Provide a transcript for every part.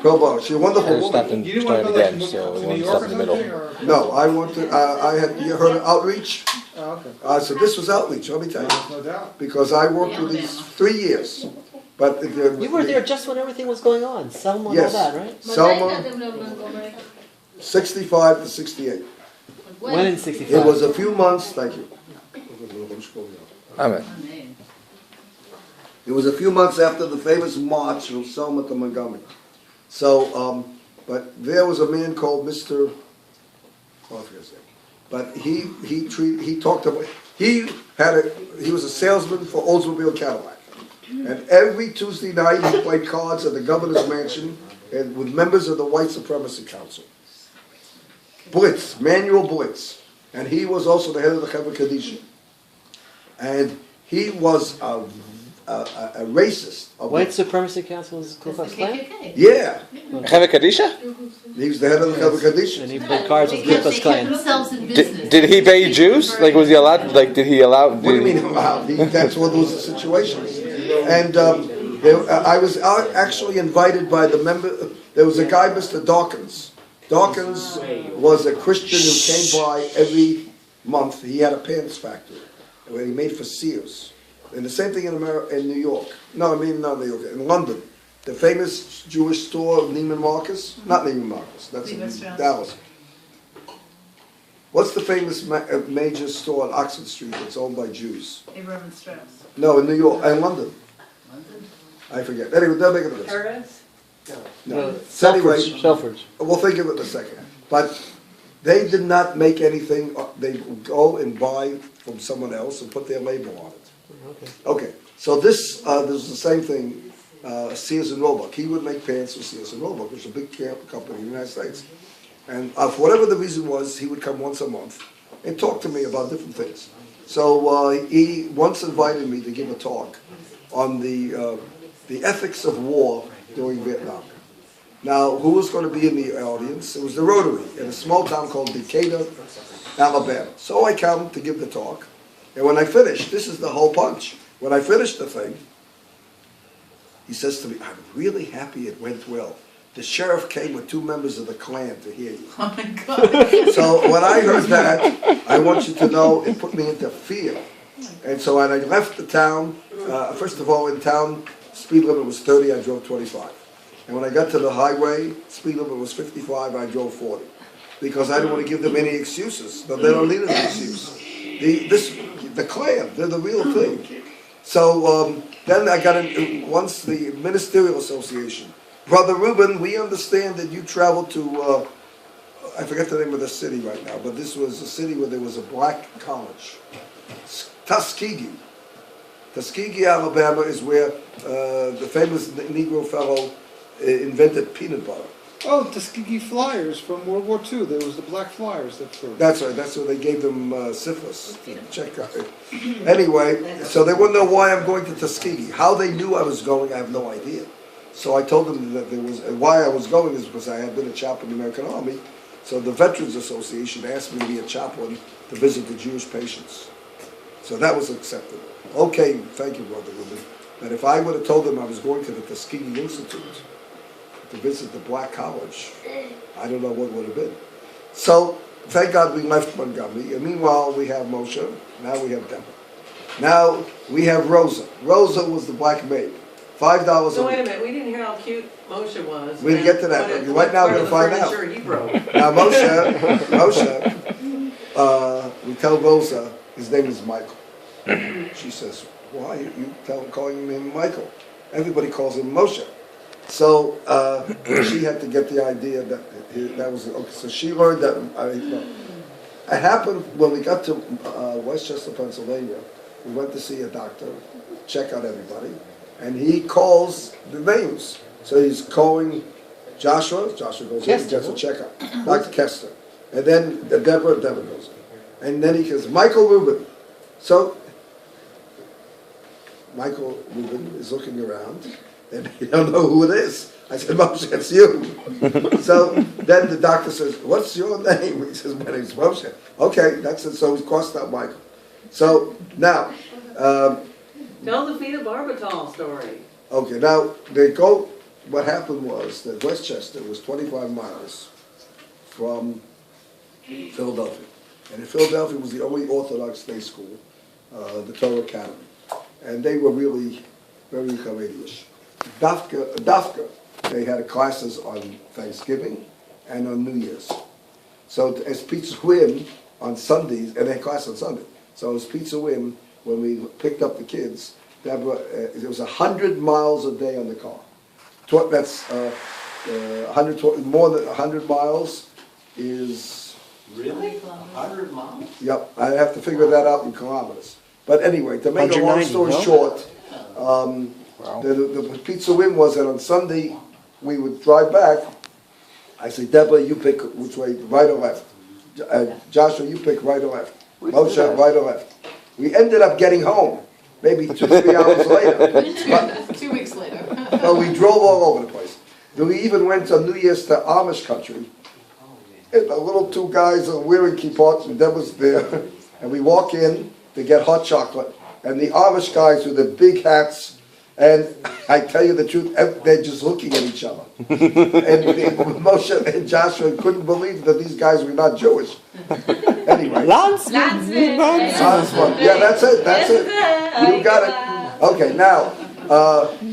Pro bono. She's a wonderful And stopped woman. and You didn't want to started go again, like so to we New wanted to York stop or in the middle. something? Or? No, I want to. You heard of outreach? Oh, okay. So this was outreach. Let me tell you, No doubt. because I worked with these 3 years. But You were there just when everything was going on, Selma and all Yes. that, right? Selma, 65 to 68. When in It 65? was a few months. Thank you. Amen. It was a few months after the famous march from Selma to Montgomery. So, but there was a man called Mr. Oh, I forget his name. But he talked about, he was a salesman for Oldsmobile Cadillac. And every Tuesday night he played cards at the governor's mansion and with members of the White Supremacy Council. Blitz, Manuel Blitz. And he was also the head of the Chevra Kadisha. And he was a racist. White Supremacy Council is Ku Klux Klan? Yeah. Chevra Kadisha? He was the head of the Chevra Kadisha. And he played cards with Ku Because Klux they kept Klan. themselves in business. Did he pay Jews? Like, was he allowed? Like, did he allow? What do you mean allowed? That's what was the situation. And I was actually invited by the member. There was a guy, Mr. Dawkins. Dawkins was a Christian who came by every month. He had a pants factory where he made for Sears. And the same thing in New York. No, I mean not New York. In London, the famous Jewish store Neiman Marcus. Not Neiman Marcus. That's in Dallas. What's the famous major store on Oxford Street that's owned by Jews? Rubin'S. No, in New York and London. I forget. Anyway, they'll make it a list. Paris? No. So anyway, Selfridge. we'll think of it in a second. But they did not make anything. They go and buy from someone else and put their label on it. Okay. So this is the same thing. Sears and Roebuck. He would make pants for Sears and Roebuck, which is a big company in the United States. And for whatever the reason was, he would come once a month and talk to me about different things. So he once invited me to give a talk on the ethics of war during Vietnam. Now, who was going to be in the audience? It was the Rotary in a small town called Decatur, Alabama. So I come to give the talk, and when I finished, this is the whole punch. When I finished the thing, he says to me, "I'm really happy it went well. The sheriff came with 2 members of the Klan to hear you." Oh my God. So when I heard that, I want you to know it put me into fear. And so when I left the town, first of all, in town, speed limit was 30, I drove 25. And when I got to the highway, speed limit was 55, I drove 40. Because I didn't want to give them any excuses. But they don't need an excuse. The Klan, they're the real thing. So then I got in, once the Ministerial Association. Brother Rubin, we understand that you traveled to, I forget the name of the city right now, but this was a city where there was a black college. Tuskegee. Tuskegee, Alabama is where the famous Negro fellow invented peanut butter. Oh, Tuskegee Flyers from World War II. There was the Black Flyers that flew. That's right, that's where they gave them syphilis. Check out. Anyway, so they wouldn't know why I'm going to Tuskegee. How they knew I was going, I have no idea. So I told them that there was, why I was going is because I had been a chaplain in the American Army. So the Veterans Association asked me to be a chaplain to visit the Jewish patients. So that was accepted. Okay, thank you, Brother Rubin. But if I would have told them I was going to the Tuskegee Institute to visit the black college, I don't know what would have been. So thank God we left Montgomery. And meanwhile, we have Moshe. Now we have Deborah. Now we have Rosa. Rosa was the black maid. $5 So a wait a week. minute, we didn't hear how cute Moshe was. We'll get to that, but right now we're gonna find out. He broke. Now Moshe, we tell Rosa his name is Michael. She says, "Why you calling him Michael? Everybody calls him Moshe." So she had to get the idea that was okay. So she learned that. It happened when we got to Westchester, Pennsylvania. We went to see a doctor, check out everybody, and he calls the names. So he's calling Joshua goes in, gets a checkup. Dr. Kester. And then Deborah goes in. And then he goes, Michael Rubin. So Michael Rubin is looking around, and he don't know who it is. I said, Moshe, it's you. So then the doctor says, what's your name? He says, my name's Moshe. Okay, that's it. So he's crossed out Michael. So now, Tell the Fita Barbital story. okay, now they go what happened was that Westchester was 25 miles from Philadelphia. And in Philadelphia was the only Orthodox day school, the Torah Academy. And they were really very Haredi-ish. Dafka, they had classes on Thanksgiving and on New Year's. So as Pizza Whim on Sundays, and they had class on Sunday. So as Pizza Whim, when we picked up the kids, Deborah, it was 100 miles a day on the car. That's 100, more than 100 miles is... Really? 100 miles? Yep, I have to figure that out in kilometers. But anyway, to make a long 190, story no? short, the Pizza Win was that on Sunday, we would drive back. I say, Deborah, you pick which way, right or left. Joshua, you pick right or left. Moshe, right or left. We ended up getting home, maybe 2-3 hours later. 2 weeks later. But we drove all over the place. Then we even went on New Year's to Amish country. And the little two guys are wearing kippots, and Deborah's there. And we walk in to get hot chocolate. And the Amish guys with the big hats, and I tell you the truth, they're just looking at each other. And Moshe and Joshua couldn't believe that these guys were not Jewish. Anyway. Landsman. Yeah, that's it. You got it. Okay, now,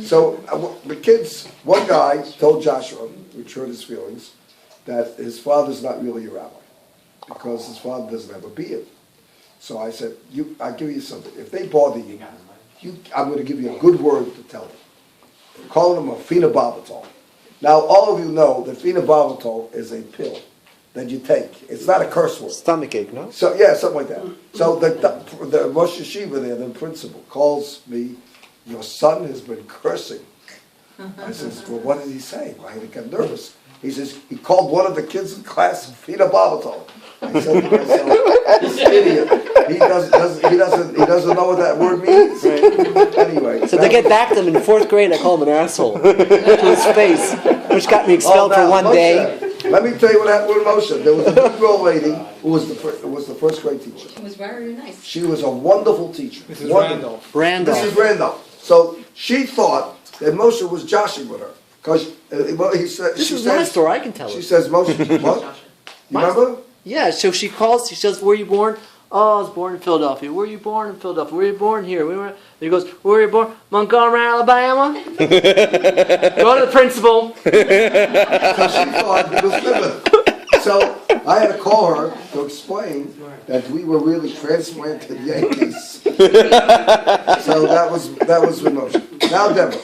so the kids, one guy told Joshua, which hurt his feelings, that his father's not really a rabbi because his father doesn't have a beard. So I said, I'll give you something. If they bother you, I'm going to give you a good word to tell them. I'm calling them a phenobarbital. Now, all of you know that phenobarbital is a pill that you take. It's not a curse word. Stomach ache, no? So yeah, something like that. So the Rosh Yeshiva there, the principal, calls me, your son has been cursing. I says, well, what did he say? I got nervous. He says, he called one of the kids in class phenobarbital. I said to myself, this idiot, he doesn't know what that word means. Anyway. So to get back to him in 4th grade, I call him an asshole to his face, which got me expelled for now, one Moshe, day. Let me tell you what happened with Moshe. There was a big girl lady who was the first grade teacher. It was very nice. She was a wonderful teacher. Mrs. Wonderful. Randolph. Mrs. Randolph. So she thought that Moshe was joshing with her. Because he said, This she is says, my story, I can tell She it. says, Moshe, what? You remember? Yeah, so she calls, she says, where were you born? Oh, I was born in Philadelphia. Where were you born in Philadelphia? Where were you born here? And he goes, where were you born? Montgomery, Alabama? Go to the principal. So she thought he was living. So I had to call her to explain that we were really transplanted Yankees. So that was with Moshe. Now, Deborah.